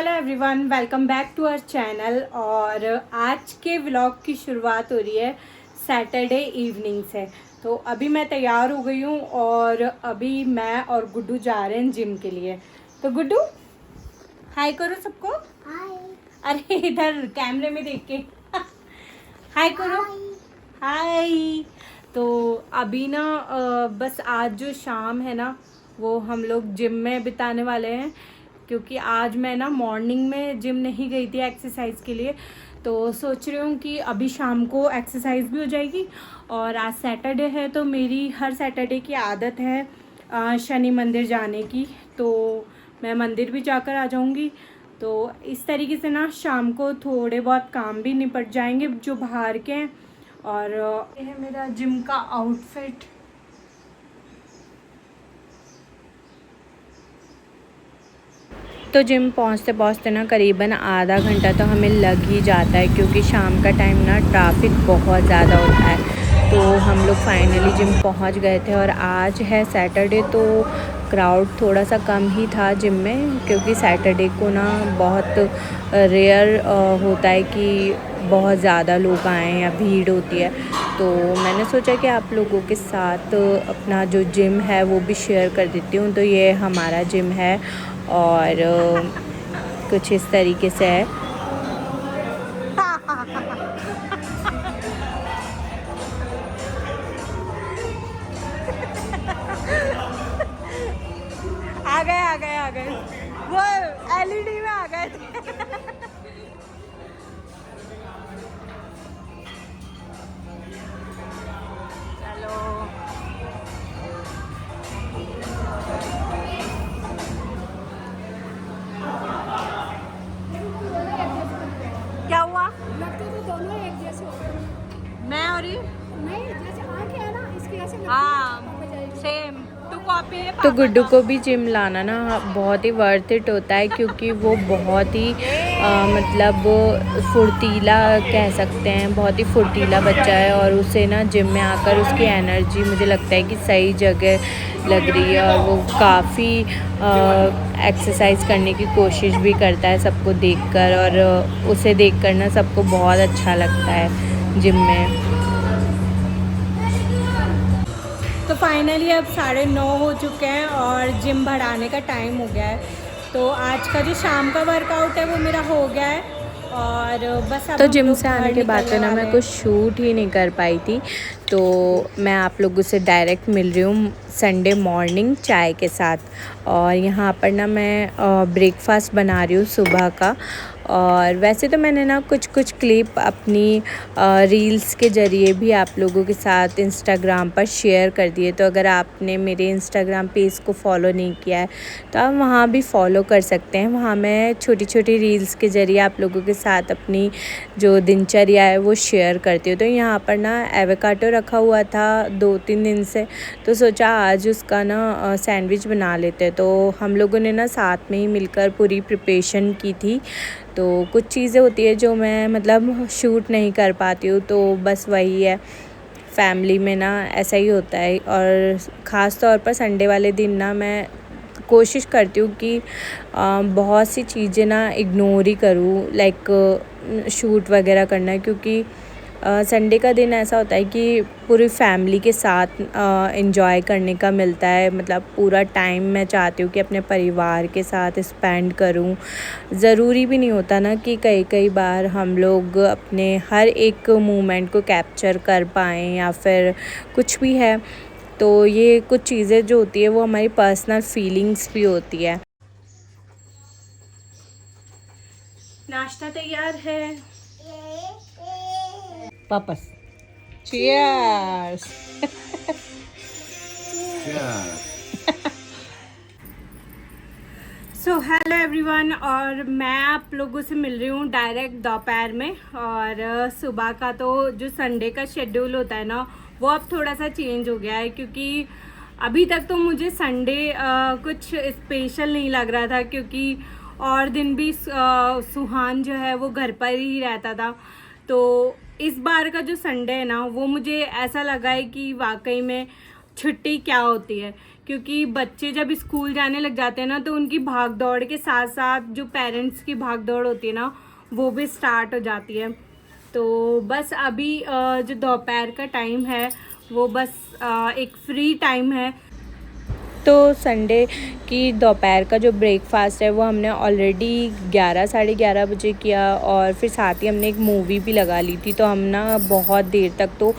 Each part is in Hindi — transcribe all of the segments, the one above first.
Hello everyone, welcome back to our channel. और आज के व्लॉग की शुरुआत हो रही है सैटरडे इवनिंग से। तो अभी मैं तैयार हो गई हूँ और अभी मैं और गुड्डू जा रहे हैं जिम के लिए। तो गुड्डू हाय करो सबको। हाय। अरे इधर कैमरे में देख के हाय करो। हाय। तो अभी ना बस आज जो शाम है ना वो हम लोग जिम में बिताने वाले हैं, क्योंकि आज मैं ना मॉर्निंग में जिम नहीं गई थी एक्सरसाइज के लिए। तो सोच रही हूँ कि अभी शाम को एक्सरसाइज भी हो जाएगी। और आज सैटरडे है तो मेरी हर सैटरडे की आदत है शनि मंदिर जाने की, तो मैं मंदिर भी जाकर आ जाऊँगी। तो इस तरीके से ना शाम को थोड़े बहुत काम भी निपट जाएंगे जो बाहर के हैं। और ये है मेरा जिम का आउटफिट। तो जिम पहुंचते पहुंचते ना करीबन आधा घंटा तो हमें लग ही जाता है, क्योंकि शाम का टाइम ना ट्रैफिक बहुत ज़्यादा होता है। तो हम लोग फाइनली जिम पहुंच गए थे। और आज है सैटरडे तो क्राउड थोड़ा सा कम ही था जिम में, क्योंकि सैटरडे को ना बहुत रेयर होता है कि बहुत ज़्यादा लोग आएँ या भीड़ होती है। तो मैंने सोचा कि आप लोगों के साथ अपना जो जिम है वो भी शेयर कर देती हूँ। तो ये हमारा जिम है और कुछ इस तरीके से है। आ गए वो एलईडी में आ गए। चलो क्या हुआ? लगते तो दोनों एक जैसे हो। मैं और ये नहीं, जैसे आंखें है ना इसकी ऐसे लगती है। हाँ सेम टू कॉपी है। तो गुड्डू को भी जिम लाना ना बहुत ही वर्थ इट होता है, क्योंकि वो बहुत ही मतलब फुर्तीला कह सकते हैं, बहुत ही फुर्तीला बच्चा है। और उसे ना जिम में आकर उसकी एनर्जी मुझे लगता है कि सही जगह लग रही है। और वो काफ़ी एक्सरसाइज करने की कोशिश भी करता है सबको देखकर, और उसे देखकर ना सबको बहुत अच्छा लगता है जिम में। तो फाइनली अब 9:30 हो चुके हैं और जिम बढ़ाने का टाइम हो गया है। तो आज का जो शाम का वर्कआउट है वो मेरा हो गया है। और बस अब तो जिम से आने के बाद तो ना मैं कुछ शूट ही नहीं कर पाई थी। तो मैं आप लोगों से डायरेक्ट मिल रही हूँ संडे मॉर्निंग चाय के साथ। और यहाँ पर ना मैं ब्रेकफास्ट बना रही हूँ सुबह का। और वैसे तो मैंने ना कुछ क्लिप अपनी रील्स के ज़रिए भी आप लोगों के साथ इंस्टाग्राम पर शेयर कर दिए। तो अगर आपने मेरे इंस्टाग्राम पेज को फॉलो नहीं किया है तो आप वहाँ भी फॉलो कर सकते हैं। वहाँ मैं छोटी छोटी रील्स के ज़रिए आप लोगों के साथ अपनी जो दिनचर्या है वो शेयर करती हूँ। तो यहाँ पर ना एवोकाडो रखा हुआ था 2-3 दिन से, तो सोचा आज उसका ना सैंडविच बना लेते। तो हम लोगों ने ना साथ में ही मिलकर पूरी प्रिपरेशन की थी। तो कुछ चीज़ें होती है जो मैं मतलब शूट नहीं कर पाती हूँ, तो बस वही है, फैमिली में ना ऐसा ही होता है। और ख़ास तौर पर संडे वाले दिन ना मैं कोशिश करती हूँ कि बहुत सी चीज़ें ना इग्नोर ही करूँ, लाइक शूट वगैरह करना, क्योंकि संडे का दिन ऐसा होता है कि पूरी फैमिली के साथ एंजॉय करने का मिलता है। मतलब पूरा टाइम मैं चाहती हूँ कि अपने परिवार के साथ स्पेंड करूँ। ज़रूरी भी नहीं होता ना कि कई बार हम लोग अपने हर एक मोमेंट को कैप्चर कर पाएँ या फिर कुछ भी है। तो ये कुछ चीज़ें जो होती है वो हमारी पर्सनल फीलिंग्स भी होती है। नाश्ता तैयार है पापस। चीयर्स। सो हेलो एवरीवन, और मैं आप लोगों से मिल रही हूँ डायरेक्ट दोपहर में। और सुबह का तो जो संडे का शेड्यूल होता है ना वो अब थोड़ा सा चेंज हो गया है, क्योंकि अभी तक तो मुझे संडे कुछ स्पेशल नहीं लग रहा था, क्योंकि और दिन भी सुहान जो है वो घर पर ही रहता था। तो इस बार का जो संडे है ना वो मुझे ऐसा लगा है कि वाकई में छुट्टी क्या होती है, क्योंकि बच्चे जब स्कूल जाने लग जाते हैं ना तो उनकी भाग दौड़ के साथ साथ जो पेरेंट्स की भाग दौड़ होती है ना वो भी स्टार्ट हो जाती है। तो बस अभी जो दोपहर का टाइम है वो बस एक फ्री टाइम है। तो संडे की दोपहर का जो ब्रेकफास्ट है वो हमने ऑलरेडी 11 साढ़े 11 बजे किया और फिर साथ ही हमने एक मूवी भी लगा ली थी। तो हम ना बहुत देर तक तो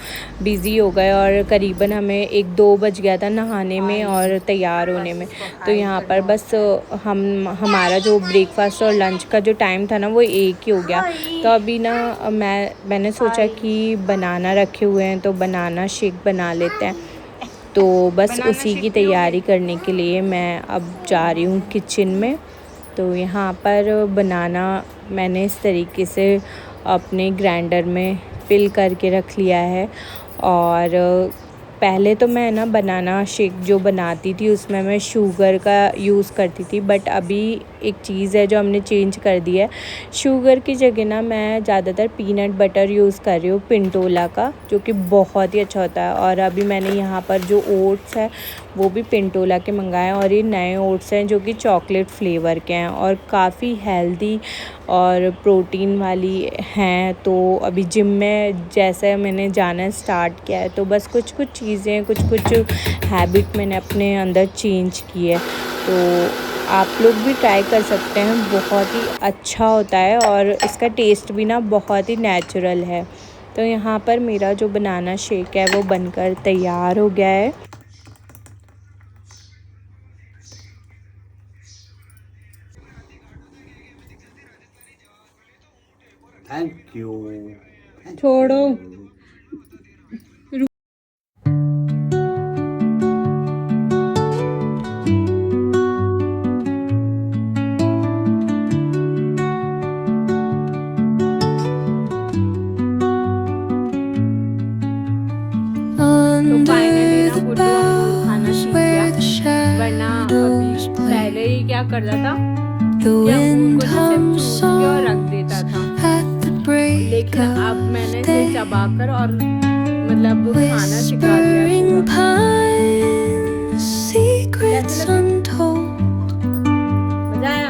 बिज़ी हो गए और करीबन हमें 1-2 बज गया था नहाने में और तैयार होने में। तो यहाँ पर बस हमारा जो ब्रेकफास्ट और लंच का जो टाइम था ना वो एक ही हो गया। तो अभी ना मैंने सोचा कि बनाना रखे हुए हैं तो बनाना शेक बना लेते हैं। तो बस उसी की तैयारी करने के लिए मैं अब जा रही हूँ किचन में। तो यहाँ पर बनाना मैंने इस तरीके से अपने ग्राइंडर में फिल करके रख लिया है। और पहले तो मैं ना बनाना शेक जो बनाती थी उसमें मैं शुगर का यूज़ करती थी, बट अभी एक चीज़ है जो हमने चेंज कर दी है। शुगर की जगह ना मैं ज़्यादातर पीनट बटर यूज़ कर रही हूँ पिंटोला का, जो कि बहुत ही अच्छा होता है। और अभी मैंने यहाँ पर जो ओट्स है वो भी पिंटोला के मंगाए हैं और ये नए ओट्स हैं जो कि चॉकलेट फ्लेवर के हैं और काफ़ी हेल्दी और प्रोटीन वाली हैं। तो अभी जिम में जैसे मैंने जाना स्टार्ट किया है तो बस कुछ चीज़ें कुछ हैबिट मैंने अपने अंदर चेंज की है। तो आप लोग भी ट्राई कर सकते हैं, बहुत ही अच्छा होता है और इसका टेस्ट भी ना बहुत ही नेचुरल है। तो यहाँ पर मेरा जो बनाना शेक है वो बनकर तैयार हो गया है। Thank you. छोड़ो। तो फाइनली ना गुड्डू हमको खाना सीख गया, वरना अभी पहले ही क्या करता था कि अंगूर को जैसे चूस के और रख देता था, लेकिन अब मैंने इसे चबाकर और मतलब खाना सिखा दिया। मजा आया?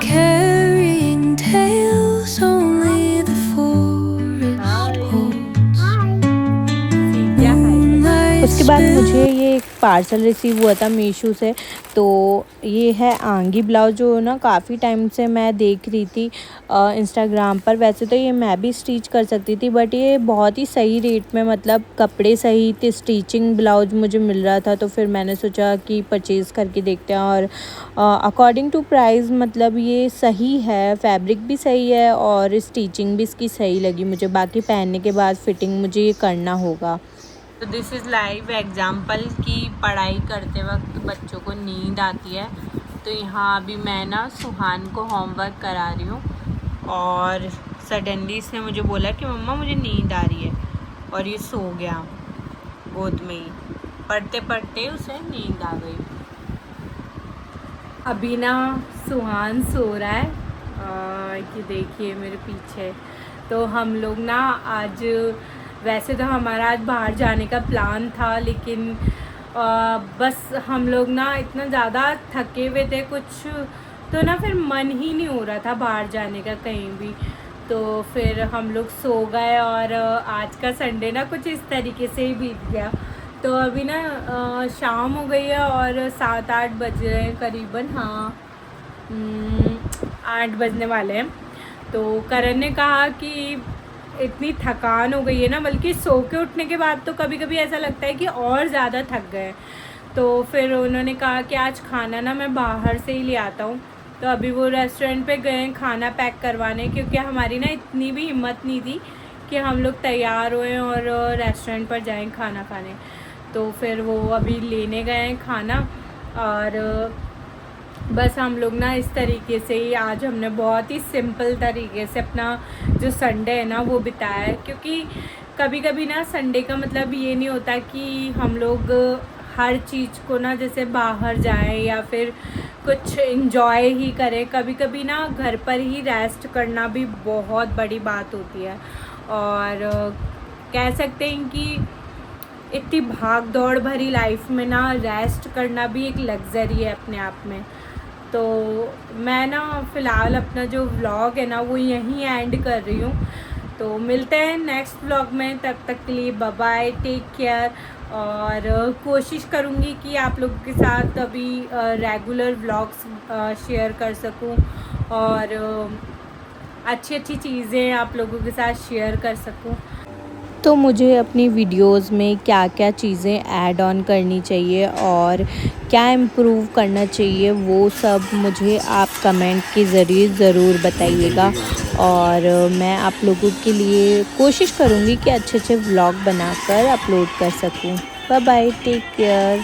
उसके बाद मुझे ये एक पार्सल रिसीव हुआ था मीशो से। तो ये है आंगी ब्लाउज, जो ना काफ़ी टाइम से मैं देख रही थी इंस्टाग्राम पर। वैसे तो ये मैं भी स्टिच कर सकती थी, बट ये बहुत ही सही रेट में, मतलब कपड़े सही थे, स्टिचिंग ब्लाउज मुझे मिल रहा था। तो फिर मैंने सोचा कि परचेज़ करके देखते हैं। और अकॉर्डिंग टू प्राइस मतलब ये सही है, फैब्रिक भी सही है और स्टिचिंग भी इसकी सही लगी मुझे। बाकी पहनने के बाद फिटिंग मुझे ये करना होगा। तो दिस इज़ लाइव एग्जाम्पल की पढ़ाई करते वक्त बच्चों को नींद आती है। तो यहाँ अभी मैं ना सुहान को होमवर्क करा रही हूँ और सडनली इसने मुझे बोला कि मम्मा मुझे नींद आ रही है, और ये सो गया गोद में ही। पढ़ते पढ़ते उसे नींद आ गई। अभी ना सुहान सो रहा है कि देखिए मेरे पीछे। तो हम लोग ना आज, वैसे तो हमारा आज बाहर जाने का प्लान था, लेकिन बस हम लोग ना इतना ज़्यादा थके हुए थे कुछ, तो ना फिर मन ही नहीं हो रहा था बाहर जाने का कहीं भी। तो फिर हम लोग सो गए और आज का संडे ना कुछ इस तरीके से ही बीत गया। तो अभी ना शाम हो गई है और 7-8 बज रहे हैं करीबन। हाँ 8 बजने वाले हैं। तो करण ने कहा कि इतनी थकान हो गई है ना, बल्कि सो के उठने के बाद तो कभी कभी ऐसा लगता है कि और ज़्यादा थक गए। तो फिर उन्होंने कहा कि आज खाना ना मैं बाहर से ही ले आता हूँ। तो अभी वो रेस्टोरेंट पे गए खाना पैक करवाने, क्योंकि हमारी ना इतनी भी हिम्मत नहीं थी कि हम लोग तैयार हुए और रेस्टोरेंट पर जाएं खाना खाने। तो फिर वो अभी लेने गए हैं खाना। और बस हम लोग ना इस तरीके से ही आज हमने बहुत ही सिंपल तरीके से अपना जो संडे है ना वो बिताया है। क्योंकि कभी कभी ना संडे का मतलब ये नहीं होता कि हम लोग हर चीज़ को ना जैसे बाहर जाएं या फिर कुछ इन्जॉय ही करें। कभी कभी ना घर पर ही रेस्ट करना भी बहुत बड़ी बात होती है। और कह सकते हैं कि इतनी भाग दौड़ भरी लाइफ में ना रेस्ट करना भी एक लग्जरी है अपने आप में। तो मैं ना फ़िलहाल अपना जो व्लॉग है ना वो यहीं एंड कर रही हूँ। तो मिलते हैं नेक्स्ट व्लॉग में, तब तक के लिए बाय बाय, टेक केयर। और कोशिश करूँगी कि आप लोगों के साथ अभी रेगुलर व्लॉग्स शेयर कर सकूँ और अच्छी अच्छी चीज़ें आप लोगों के साथ शेयर कर सकूँ। तो मुझे अपनी वीडियोस में क्या क्या चीज़ें ऐड ऑन करनी चाहिए और क्या इम्प्रूव करना चाहिए वो सब मुझे आप कमेंट के ज़रिए ज़रूर बताइएगा। और मैं आप लोगों के लिए कोशिश करूँगी कि अच्छे अच्छे व्लॉग बनाकर अपलोड कर सकूँ। Bye bye, take care.